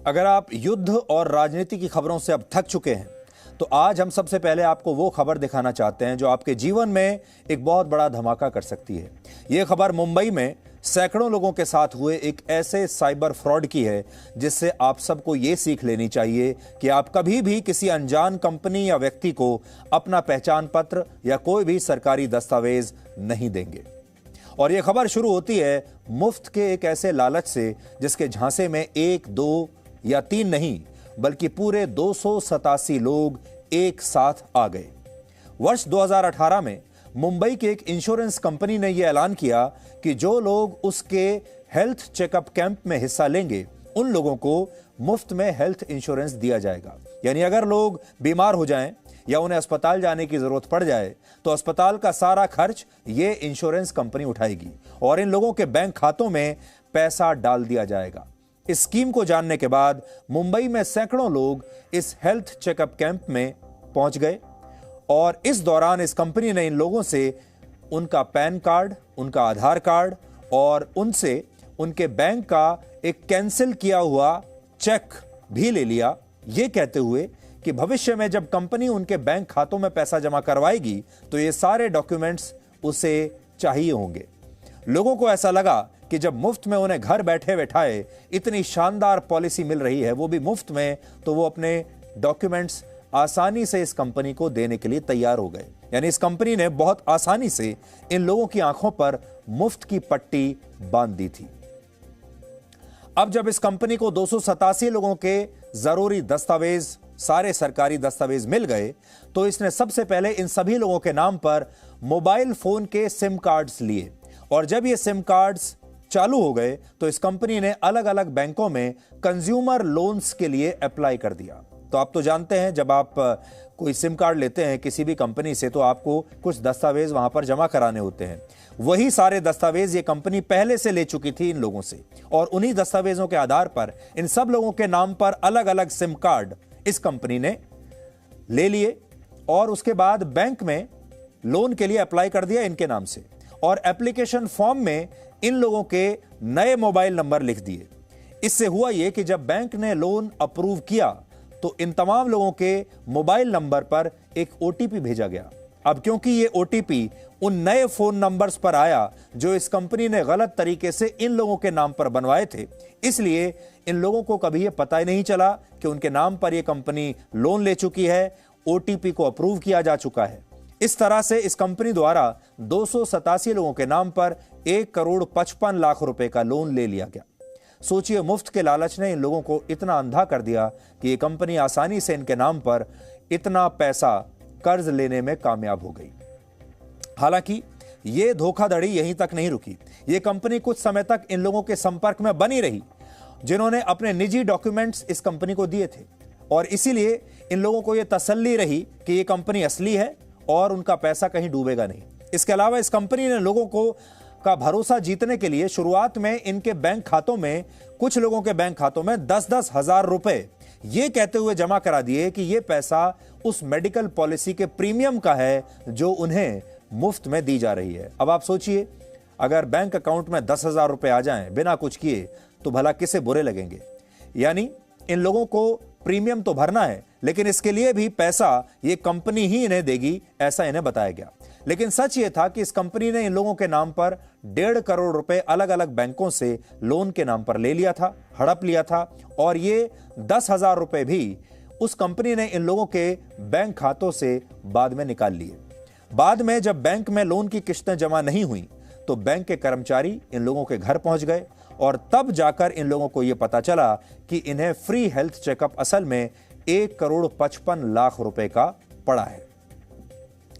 अगर आप युद्ध और राजनीति की खबरों से अब थक चुके हैं तो आज हम सबसे पहले आपको वो खबर दिखाना चाहते हैं जो आपके जीवन में एक बहुत बड़ा धमाका कर सकती है। ये खबर मुंबई में सैकड़ों लोगों के साथ हुए एक ऐसे साइबर फ्रॉड की है जिससे आप सबको ये सीख लेनी चाहिए कि आप कभी भी किसी अनजान कंपनी या व्यक्ति को अपना पहचान पत्र या कोई भी सरकारी दस्तावेज नहीं देंगे। और यह खबर शुरू होती है मुफ्त के एक ऐसे लालच से जिसके झांसे में 1, 2 या 3 नहीं बल्कि पूरे 287 लोग एक साथ आ गए। वर्ष 2018 में मुंबई की एक इंश्योरेंस कंपनी ने यह ऐलान किया कि जो लोग उसके हेल्थ चेकअप कैंप में हिस्सा लेंगे उन लोगों को मुफ्त में हेल्थ इंश्योरेंस दिया जाएगा। यानी अगर लोग बीमार हो जाएं या उन्हें अस्पताल जाने की जरूरत पड़ जाए तो अस्पताल का सारा खर्च ये इंश्योरेंस कंपनी उठाएगी और इन लोगों के बैंक खातों में पैसा डाल दिया जाएगा। इस स्कीम को जानने के बाद मुंबई में सैकड़ों लोग इस हेल्थ चेकअप कैंप में पहुंच गए और इस दौरान इस कंपनी ने इन लोगों से उनका पैन कार्ड, उनका आधार कार्ड और उनसे उनके बैंक का एक कैंसिल किया हुआ चेक भी ले लिया, ये कहते हुए कि भविष्य में जब कंपनी उनके बैंक खातों में पैसा जमा करवाएगी तो ये सारे डॉक्यूमेंट्स उसे चाहिए होंगे। लोगों को ऐसा लगा कि जब मुफ्त में उन्हें घर बैठे बैठाए इतनी शानदार पॉलिसी मिल रही है, वो भी मुफ्त में, तो वो अपने डॉक्यूमेंट्स आसानी से इस कंपनी को देने के लिए तैयार हो गए। यानी इस कंपनी ने बहुत आसानी से इन लोगों की आंखों पर मुफ्त की पट्टी बांध दी थी। अब जब इस कंपनी को 287 लोगों के जरूरी दस्तावेज, सारे सरकारी दस्तावेज मिल गए तो इसने सबसे पहले इन सभी लोगों के नाम पर मोबाइल फोन के सिम कार्ड्स लिए और जब ये सिम कार्ड्स चालू हो गए तो इस कंपनी ने अलग अलग बैंकों में कंज्यूमर लोन्स के लिए अप्लाई कर दिया। तो आप तो जानते हैं जब आप कोई सिम कार्ड लेते हैं किसी भी कंपनी से तो आपको कुछ दस्तावेज वहां पर जमा कराने होते हैं। वही सारे दस्तावेज ये कंपनी पहले से ले चुकी थी इन लोगों से और उन्हीं दस्तावेजों के आधार पर इन सब लोगों के नाम पर अलग अलग सिम कार्ड इस कंपनी ने ले लिए और उसके बाद बैंक में लोन के लिए अप्लाई कर दिया इनके नाम से और एप्लीकेशन फॉर्म में इन लोगों के नए मोबाइल नंबर लिख दिए। इससे हुआ यह कि जब बैंक ने लोन अप्रूव किया तो इन तमाम लोगों के मोबाइल नंबर पर एक ओटीपी भेजा गया। अब क्योंकि ये ओटीपी उन नए फोन नंबर्स पर आया जो इस कंपनी ने गलत तरीके से इन लोगों के नाम पर बनवाए थे, इसलिए इन लोगों को कभी ये पता ही नहीं चला कि उनके नाम पर यह कंपनी लोन ले चुकी है, ओटीपी को अप्रूव किया जा चुका है। इस तरह से इस कंपनी द्वारा 287 लोगों के नाम पर 1,55,00,000 रुपए का लोन ले लिया गया। सोचिए, मुफ्त के लालच ने इन लोगों को इतना अंधा कर दिया कि ये कंपनी आसानी से इनके नाम पर इतना पैसा कर्ज लेने में कामयाब हो गई। हालांकि ये धोखाधड़ी यहीं तक नहीं रुकी। ये कंपनी कुछ समय तक इन लोगों के संपर्क में बनी रही जिन्होंने अपने निजी डॉक्यूमेंट्स इस कंपनी को दिए थे और इसीलिए इन लोगों को यह तसल्ली रही कि ये कंपनी असली है और उनका पैसा कहीं डूबेगा नहीं। इसके अलावा इस कंपनी ने लोगों को का भरोसा जीतने के लिए शुरुआत में इनके बैंक खातों में, कुछ लोगों के बैंक खातों में 10-10 हजार रुपए ये कहते हुए जमा करा दिए कि ये पैसा उस मेडिकल पॉलिसी के प्रीमियम का है जो उन्हें मुफ्त में दी जा रही है। अब आप सोचिए, अगर बैंक अकाउंट में 10,000 रुपए आ जाएं बिना कुछ किए तो भला किसे बुरे लगेंगे। यानी इन लोगों को प्रीमियम तो भरना है लेकिन इसके लिए भी पैसा ये कंपनी ही इन्हें देगी, ऐसा इन्हें बताया गया। लेकिन सच ये था कि इस कंपनी ने इन लोगों के नाम पर 1.5 करोड़ रुपए अलग अलग बैंकों से लोन के नाम पर ले लिया था, हड़प लिया था और ये 10,000 रुपए भी उस कंपनी ने इन लोगों के बैंक खातों से बाद में निकाल लिए। बाद में जब बैंक में लोन की किस्तें जमा नहीं हुई तो बैंक के कर्मचारी इन लोगों के घर पहुंच गए और तब जाकर इन लोगों को यह पता चला कि इन्हें फ्री हेल्थ चेकअप असल में 1,55,00,000 रुपए का पड़ा है।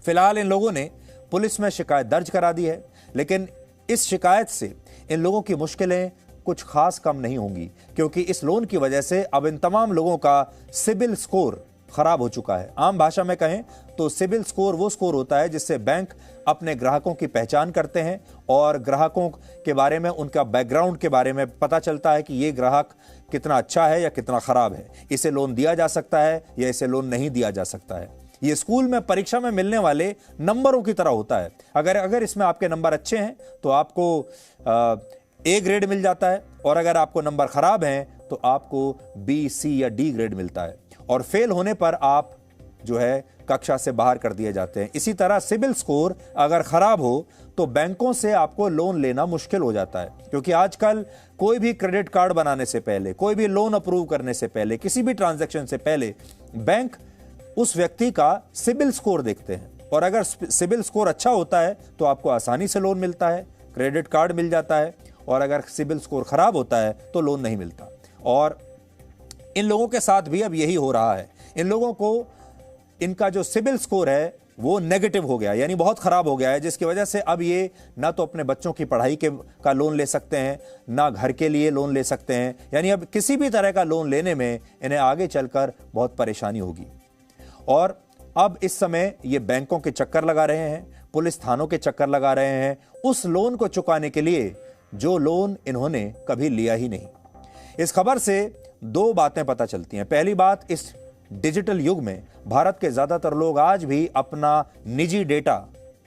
फिलहाल इन लोगों ने पुलिस में शिकायत दर्ज करा दी है लेकिन इस शिकायत से इन लोगों की मुश्किलें कुछ खास कम नहीं होंगी क्योंकि इस लोन की वजह से अब इन तमाम लोगों का सिबिल स्कोर खराब हो चुका है। आम भाषा में कहें तो सिबिल स्कोर वो स्कोर होता है जिससे बैंक अपने ग्राहकों की पहचान करते हैं और ग्राहकों के बारे में, उनका बैकग्राउंड के बारे में पता चलता है कि ये ग्राहक कितना अच्छा है या कितना खराब है, इसे लोन दिया जा सकता है या इसे लोन नहीं दिया जा सकता है। ये स्कूल में परीक्षा में मिलने वाले नंबरों की तरह होता है। अगर इसमें आपके नंबर अच्छे हैं तो आपको ए ग्रेड मिल जाता है और अगर आपको नंबर खराब हैं तो आपको बी, सी या डी ग्रेड मिलता है, और फेल होने पर आप जो है कक्षा से बाहर कर दिए जाते हैं। इसी तरह सिबिल स्कोर अगर खराब हो तो बैंकों से आपको लोन लेना मुश्किल हो जाता है, क्योंकि आजकल कोई भी क्रेडिट कार्ड बनाने से पहले, कोई भी लोन अप्रूव करने से पहले, किसी भी ट्रांजैक्शन से पहले बैंक उस व्यक्ति का सिबिल स्कोर देखते हैं, और अगर सिबिल स्कोर अच्छा होता है तो आपको आसानी से लोन मिलता है, क्रेडिट कार्ड मिल जाता है, और अगर सिबिल स्कोर खराब होता है तो लोन नहीं मिलता। और इन लोगों के साथ भी अब यही हो रहा है। इन लोगों को इनका जो सिबिल स्कोर है वो नेगेटिव हो गया, यानी बहुत खराब हो गया है, जिसकी वजह से अब ये ना तो अपने बच्चों की पढ़ाई का लोन ले सकते हैं, ना घर के लिए लोन ले सकते हैं। यानी अब किसी भी तरह का लोन लेने में इन्हें आगे चलकर बहुत परेशानी होगी। और अब इस समय ये बैंकों के चक्कर लगा रहे हैं, पुलिस थानों के चक्कर लगा रहे हैं उस लोन को चुकाने के लिए जो लोन इन्होंने कभी लिया ही नहीं। इस खबर से दो बातें पता चलती हैं। पहली बात, इस डिजिटल युग में भारत के ज्यादातर लोग आज भी अपना निजी डेटा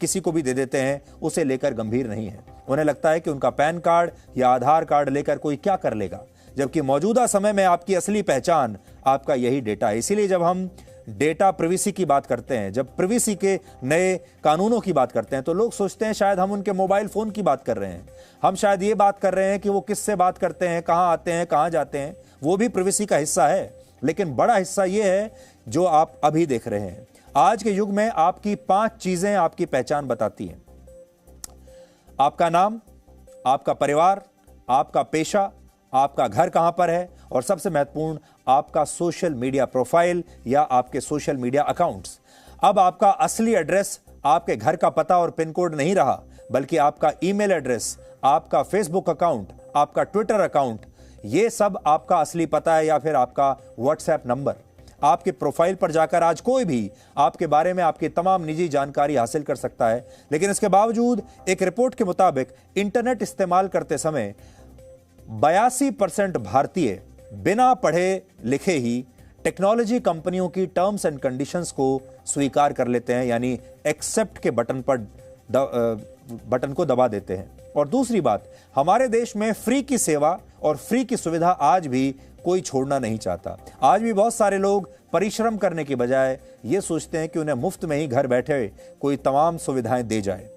किसी को भी दे देते हैं, उसे लेकर गंभीर नहीं है। उन्हें लगता है कि उनका पैन कार्ड या आधार कार्ड लेकर कोई क्या कर लेगा, जबकि मौजूदा समय में आपकी असली पहचान आपका यही डेटा है। इसीलिए जब हम डेटा प्रिवेसी की बात करते हैं, जब प्रिवेसी के नए कानूनों की बात करते हैं, तो लोग सोचते हैं शायद हम उनके मोबाइल फोन की बात कर रहे हैं, हम शायद ये बात कर रहे हैं कि वो किससे बात करते हैं, कहां आते हैं, कहां जाते हैं। वो भी प्रिवेसी का हिस्सा है, लेकिन बड़ा हिस्सा ये है जो आप अभी देख रहे हैं। आज के युग में आपकी 5 चीजें आपकी पहचान बताती हैं: आपका नाम, आपका परिवार, आपका पेशा, आपका घर कहां पर है, और सबसे महत्वपूर्ण, आपका सोशल मीडिया प्रोफाइल या आपके सोशल मीडिया अकाउंट्स। अब आपका असली एड्रेस आपके घर का पता और पिन कोड नहीं रहा, बल्कि आपका ईमेल एड्रेस, आपका फेसबुक अकाउंट, आपका ट्विटर अकाउंट, ये सब आपका असली पता है, या फिर आपका व्हाट्सएप नंबर। आपके प्रोफाइल पर जाकर आज कोई भी आपके बारे में आपकी तमाम निजी जानकारी हासिल कर सकता है। लेकिन इसके बावजूद एक रिपोर्ट के मुताबिक इंटरनेट इस्तेमाल करते समय 82% भारतीय बिना पढ़े लिखे ही टेक्नोलॉजी कंपनियों की टर्म्स एंड कंडीशंस को स्वीकार कर लेते हैं, यानी एक्सेप्ट के बटन को दबा देते हैं। और दूसरी बात, हमारे देश में फ्री की सेवा और फ्री की सुविधा आज भी कोई छोड़ना नहीं चाहता। आज भी बहुत सारे लोग परिश्रम करने की बजाय ये सोचते हैं कि उन्हें मुफ्त में ही घर बैठे कोई तमाम सुविधाएं दे जाए।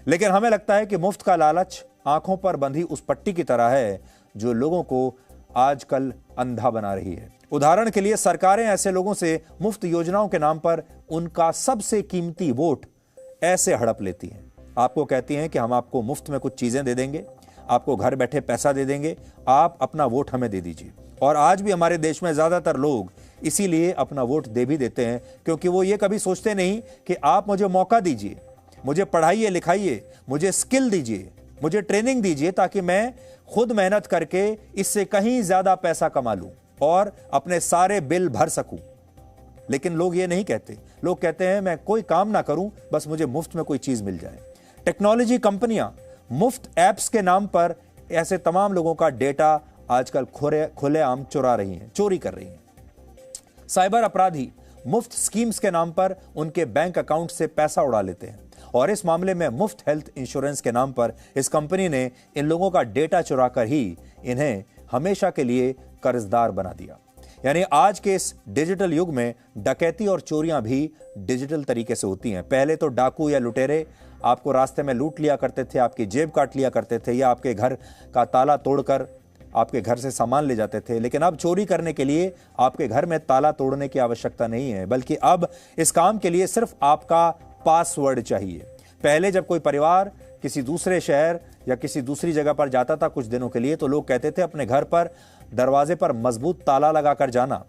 लेकिन हमें लगता है कि मुफ्त का लालच आंखों पर बंधी उस पट्टी की तरह है जो लोगों को आजकल अंधा बना रही है। उदाहरण के लिए, सरकारें ऐसे लोगों से मुफ्त योजनाओं के नाम पर उनका सबसे कीमती वोट ऐसे हड़प लेती हैं। आपको कहती हैं कि हम आपको मुफ्त में कुछ चीजें दे देंगे, आपको घर बैठे पैसा दे देंगे, आप अपना वोट हमें दे दीजिए। और आज भी हमारे देश में ज्यादातर लोग इसीलिए अपना वोट दे भी देते हैं, क्योंकि वो ये कभी सोचते नहीं कि आप मुझे मौका दीजिए, मुझे पढ़ाइए लिखाइए, मुझे स्किल दीजिए, मुझे ट्रेनिंग दीजिए, ताकि मैं खुद मेहनत करके इससे कहीं ज्यादा पैसा कमा लूं और अपने सारे बिल भर सकूं। लेकिन लोग ये नहीं कहते। लोग कहते हैं मैं कोई काम ना करूं, बस मुझे मुफ्त में कोई चीज मिल जाए। टेक्नोलॉजी कंपनियां मुफ्त एप्स के नाम पर ऐसे तमाम लोगों का डेटा आजकल खुलेआम चोरी कर रही हैं। साइबर अपराधी मुफ्त स्कीम्स के नाम पर उनके बैंक अकाउंट से पैसा उड़ा लेते हैं, और इस मामले में मुफ्त हेल्थ इंश्योरेंस के नाम पर इस कंपनी ने इन लोगों का डेटा चुराकर ही इन्हें हमेशा के लिए कर्जदार बना दिया। यानी आज के इस डिजिटल युग में डकैती और चोरियां भी डिजिटल तरीके से होती हैं। पहले तो डाकू या लुटेरे आपको रास्ते में लूट लिया करते थे, आपकी जेब काट लिया करते थे, या आपके घर का ताला तोड़कर आपके घर से सामान ले जाते थे। लेकिन अब चोरी करने के लिए आपके घर में ताला तोड़ने की आवश्यकता नहीं है, बल्कि अब इस काम के लिए सिर्फ आपका पासवर्ड चाहिए। पहले जब कोई परिवार किसी दूसरे शहर या किसी दूसरी जगह पर जाता था कुछ दिनों के लिए, तो लोग कहते थे अपने घर पर दरवाजे पर मजबूत ताला लगाकर जाना,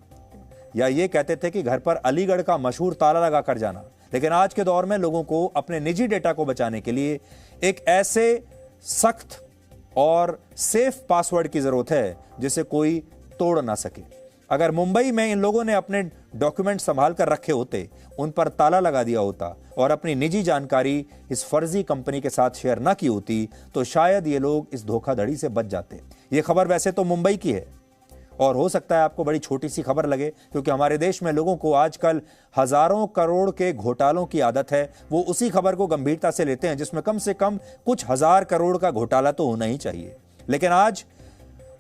या ये कहते थे कि घर पर अलीगढ़ का मशहूर ताला लगाकर जाना। लेकिन आज के दौर में लोगों को अपने निजी डेटा को बचाने के लिए एक ऐसे सख्त और सेफ पासवर्ड की जरूरत है जिसे कोई तोड़ ना सके। अगर मुंबई में इन लोगों ने अपने डॉक्यूमेंट संभाल कर रखे होते, उन पर ताला लगा दिया होता और अपनी निजी जानकारी इस फर्जी कंपनी के साथ शेयर ना की होती, तो शायद ये लोग इस धोखाधड़ी से बच जाते। ये खबर वैसे तो मुंबई की है, और हो सकता है आपको बड़ी छोटी सी खबर लगे, क्योंकि हमारे देश में लोगों को आजकल हजारों करोड़ के घोटालों की आदत है। वो उसी खबर को गंभीरता से लेते हैं जिसमें कम से कम कुछ हजार करोड़ का घोटाला तो होना ही चाहिए। लेकिन आज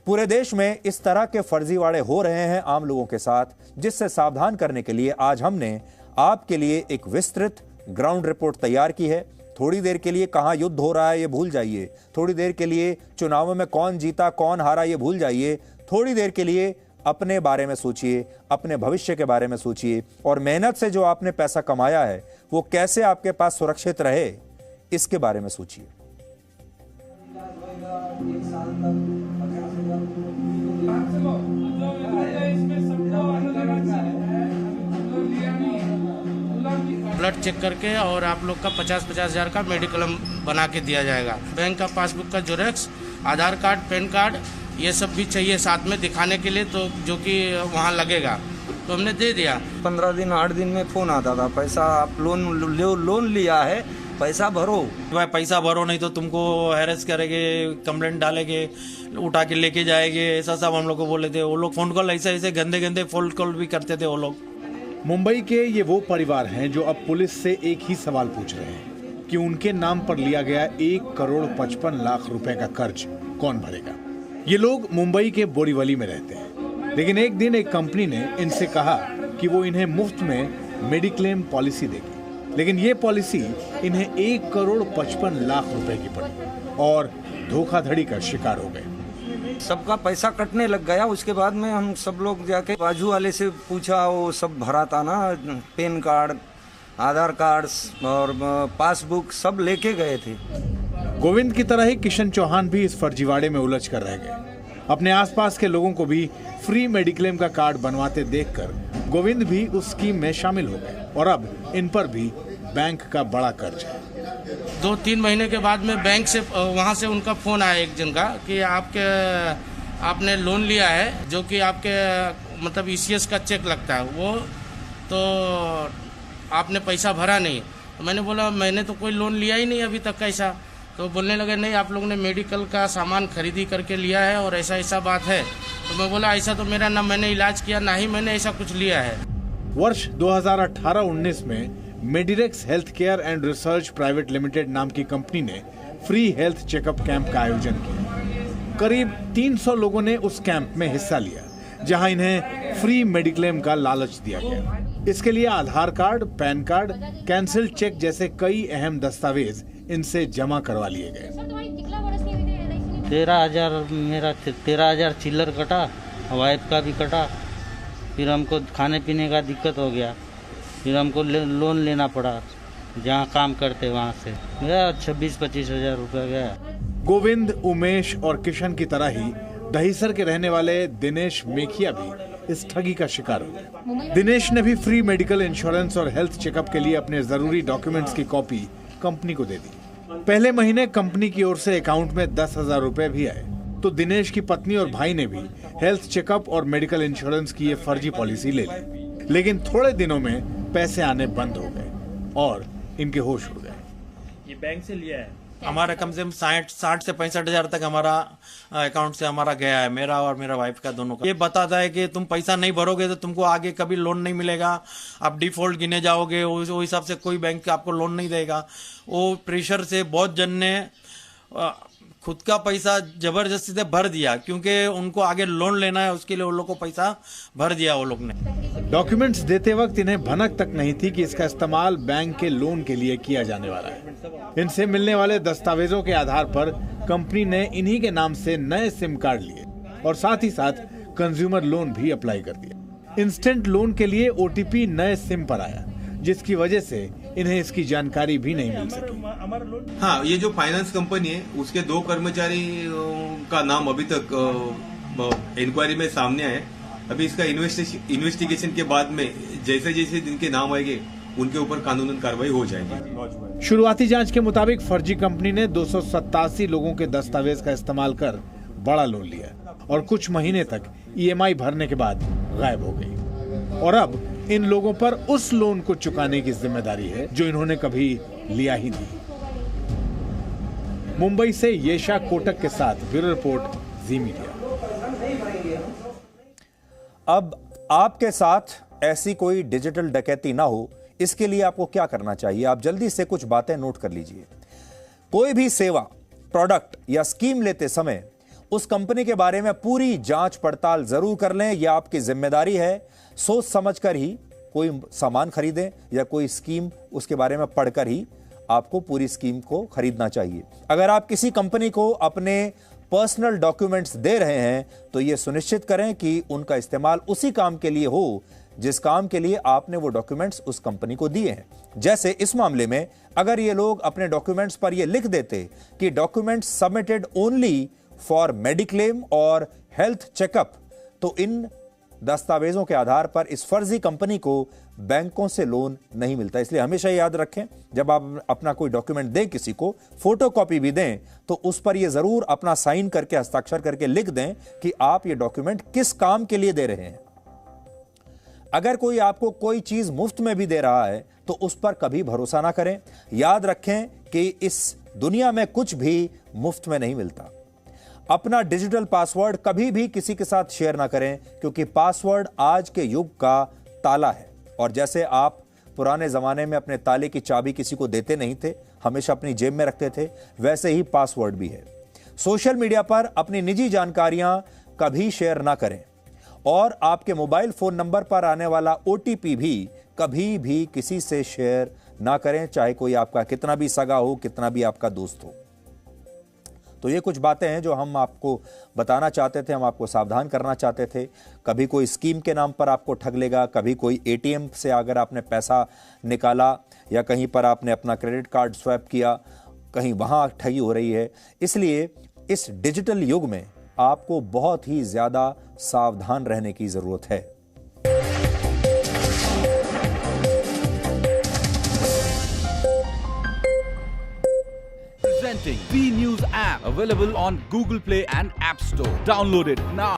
पूरे देश में इस तरह के फर्जीवाड़े हो रहे हैं आम लोगों के साथ, जिससे सावधान करने के लिए आज हमने आपके लिए एक विस्तृत ग्राउंड रिपोर्ट तैयार की है। थोड़ी देर के लिए कहां युद्ध हो रहा है ये भूल जाइए, थोड़ी देर के लिए चुनावों में कौन जीता कौन हारा ये भूल जाइए, थोड़ी देर के लिए अपने बारे में सोचिए, अपने भविष्य के बारे में सोचिए और मेहनत से जो आपने पैसा कमाया है वो कैसे आपके पास सुरक्षित रहे इसके बारे में सोचिए। ब्लड चेक करके और आप लोग का 50-50 हज़ार का मेडिकल बना के दिया जाएगा। बैंक का पासबुक का जेरॉक्स, आधार कार्ड, पैन कार्ड ये सब भी चाहिए साथ में दिखाने के लिए, तो जो कि वहाँ लगेगा, तो हमने दे दिया। 15 दिन 8 दिन में फ़ोन आता था, पैसा आप लोन लिया है, पैसा भरो। भाई पैसा भरो नहीं तो तुमको हैरेस करेंगे, कंप्लेंट डालेंगे, उठा के लेके जाएंगे, ऐसा सब हम लोग को बोले थे। वो लोग फोन कॉल ऐसे ऐसे गंदे गंदे फोन कॉल भी करते थे वो लोग। मुंबई के ये वो परिवार हैं जो अब पुलिस से एक ही सवाल पूछ रहे हैं कि उनके नाम पर लिया गया 1,55,00,000 रुपए का कर्ज कौन भरेगा। ये लोग मुंबई के बोरीवली में रहते हैं, लेकिन एक दिन एक कंपनी ने इनसे कहा कि वो इन्हें मुफ्त में मेडिक्लेम पॉलिसी देगी, लेकिन ये पॉलिसी इन्हें 1,55,00,000 रुपए की पड़ी और धोखाधड़ी का शिकार हो गए। सबका पैसा कटने लग गया। उसके बाद में हम सब लोग जाके बाजू वाले से पूछा, वो सब भरा था ना, पैन कार्ड, आधार कार्ड और पासबुक सब लेके गए थे। गोविंद की तरह ही किशन चौहान भी इस फर्जीवाड़े में उलझ कर रह गए। अपने आसपास के लोगों को भी फ्री मेडिक्लेम का कार्ड बनवाते देखकर गोविंद भी उस स्कीम में शामिल हो गए और अब इन पर भी बैंक का बड़ा कर्ज है। 2-3 महीने के बाद में बैंक से वहाँ से उनका फ़ोन आया एक जन का कि आपने लोन लिया है, जो कि आपके मतलब ECS का चेक लगता है वो, तो आपने पैसा भरा नहीं। तो मैंने बोला मैंने तो कोई लोन लिया ही नहीं अभी तक कैसा। तो बोलने लगे नहीं, आप लोगों ने मेडिकल का सामान खरीदी करके लिया है और ऐसा ऐसा बात है। तो मैं बोला ऐसा तो मेरा ना मैंने इलाज किया ना ही मैंने ऐसा कुछ लिया है। वर्ष 2018-19 में Medirex health care and research private limited नाम की कंपनी ने फ्री हेल्थ चेकअप कैंप का आयोजन किया। करीब 300 लोगों ने उस कैंप में हिस्सा लिया, जहां इन्हें फ्री मेडिक्लेम का लालच दिया गया। इसके लिए Aadhaar card, PAN card, cancel cheque जैसे कई अहम दस्तावेज इनसे जमा करवा लिए गए। 13,000 चिल्लर कटा, वाइफ का भी कटा, फिर हमको खाने पीने का दिक्कत हो गया, फिर हमको लोन लेना पड़ा जहाँ काम करते वहाँ से। मेरा 26-25 हज़ार रुपया गया। गोविंद, उमेश और किशन की तरह ही दहीसर के रहने वाले दिनेश मेखिया भी इस ठगी का शिकार हो गए। दिनेश ने भी फ्री मेडिकल इंश्योरेंस और हेल्थ चेकअप के लिए अपने जरूरी डॉक्यूमेंट्स की कॉपी कंपनी को दे दी। पहले महीने कंपनी की ओर से अकाउंट में 10,000 रुपए भी आए, तो दिनेश की पत्नी और भाई ने भी हेल्थ चेकअप और मेडिकल इंश्योरेंस की ये फर्जी पॉलिसी ले ली। लेकिन थोड़े दिनों में पैसे आने बंद हो गए और इनके होश उड़ गए। ये बैंक से लिया है हमारा, कम से कम 60 से 65 हज़ार तक हमारा अकाउंट से हमारा गया है, मेरा और मेरा वाइफ का दोनों का। ये बताता है कि तुम पैसा नहीं भरोगे तो तुमको आगे कभी लोन नहीं मिलेगा, आप डिफॉल्ट गिने जाओगे, वो हिसाब से कोई बैंक आपको लोन नहीं देगा। वो प्रेशर से बहुत जन ने खुद का पैसा जबरदस्ती से भर दिया, क्योंकि उनको आगे लोन लेना है, उसके लिए वो लोग को पैसा भर दिया वो लोग ने। डॉक्यूमेंट्स देते वक्त इन्हें भनक तक नहीं थी कि इसका इस्तेमाल बैंक के लोन के लिए किया जाने वाला है। इनसे मिलने वाले दस्तावेजों के आधार पर कंपनी ने इन्हीं के नाम से नए सिम कार्ड लिए और साथ ही साथ कंज्यूमर लोन भी अप्लाई कर दिया। इंस्टेंट लोन के लिए OTP नए सिम पर आया, जिसकी वजह से इन्हें इसकी जानकारी भी नहीं मिल सकी। हाँ, ये जो फाइनेंस कंपनी है उसके 2 कर्मचारी का नाम अभी तक इंक्वायरी में सामने आया। अभी इसका इन्वेस्टिगेशन के बाद में जैसे जैसे इनके नाम आएंगे उनके ऊपर कानूनन कार्रवाई हो जाएगी। शुरुआती जांच के मुताबिक फर्जी कंपनी ने 287 लोगों के दस्तावेज का इस्तेमाल कर बड़ा लोन लिया और कुछ महीने तक EMI भरने के बाद गायब हो गई। और अब इन लोगों पर उस लोन को चुकाने की जिम्मेदारी है जो इन्होंने कभी लिया ही नहीं। मुंबई से येशा कोटक के साथ ब्यूरो रिपोर्ट, जी मीडिया। अब आपके साथ ऐसी कोई डिजिटल डकैती ना हो, इसके लिए आपको क्या करना चाहिए? आप जल्दी से कुछ बातें नोट कर लीजिए। कोई भी सेवा, प्रोडक्ट या स्कीम लेते समय उस कंपनी के बारे में पूरी जांच पड़ताल जरूर कर लें। यह आपकी जिम्मेदारी है। सोच समझकर ही कोई सामान खरीदें या कोई स्कीम उसके बारे में पढ़कर ही आपको पूरी स्कीम को खरीदना चाहिए। अगर आप किसी कंपनी को अपने पर्सनल डॉक्यूमेंट्स दे रहे हैं तो यह सुनिश्चित करें कि उनका इस्तेमाल उसी काम के लिए हो जिस काम के लिए आपने वो डॉक्यूमेंट्स उस कंपनी को दिए हैं। जैसे इस मामले में अगर ये लोग अपने डॉक्यूमेंट्स पर ये लिख देते कि documents submitted only for mediclaim और हेल्थ चेकअप, तो इन दस्तावेजों के आधार पर इस फर्जी कंपनी को बैंकों से लोन नहीं मिलता। इसलिए हमेशा याद रखें, जब आप अपना कोई डॉक्यूमेंट दें किसी को, फोटोकॉपी भी दें, तो उस पर यह जरूर अपना साइन करके हस्ताक्षर करके लिख दें कि आप ये डॉक्यूमेंट किस काम के लिए दे रहे हैं। अगर कोई आपको कोई चीज मुफ्त में भी दे रहा है तो उस पर कभी भरोसा ना करें। याद रखें कि इस दुनिया में कुछ भी मुफ्त में नहीं मिलता। अपना डिजिटल पासवर्ड कभी भी किसी के साथ शेयर ना करें, क्योंकि पासवर्ड आज के युग का ताला है। और जैसे आप पुराने जमाने में अपने ताले की चाबी किसी को देते नहीं थे, हमेशा अपनी जेब में रखते थे, वैसे ही पासवर्ड भी है। सोशल मीडिया पर अपनी निजी जानकारियां कभी शेयर ना करें और आपके मोबाइल फोन नंबर पर आने वाला OTP भी कभी भी किसी से शेयर ना करें, चाहे कोई आपका कितना भी सगा हो, कितना भी आपका दोस्त हो। तो ये कुछ बातें हैं जो हम आपको बताना चाहते थे, हम आपको सावधान करना चाहते थे। कभी कोई स्कीम के नाम पर आपको ठग लेगा, कभी कोई ATM से अगर आपने पैसा निकाला या कहीं पर आपने अपना क्रेडिट कार्ड स्वैप किया, कहीं वहां ठगी हो रही है। इसलिए इस डिजिटल युग में आपको बहुत ही ज्यादा सावधान रहने की जरूरत है। Presenting V News app, available on Google Play and App Store. Download it now.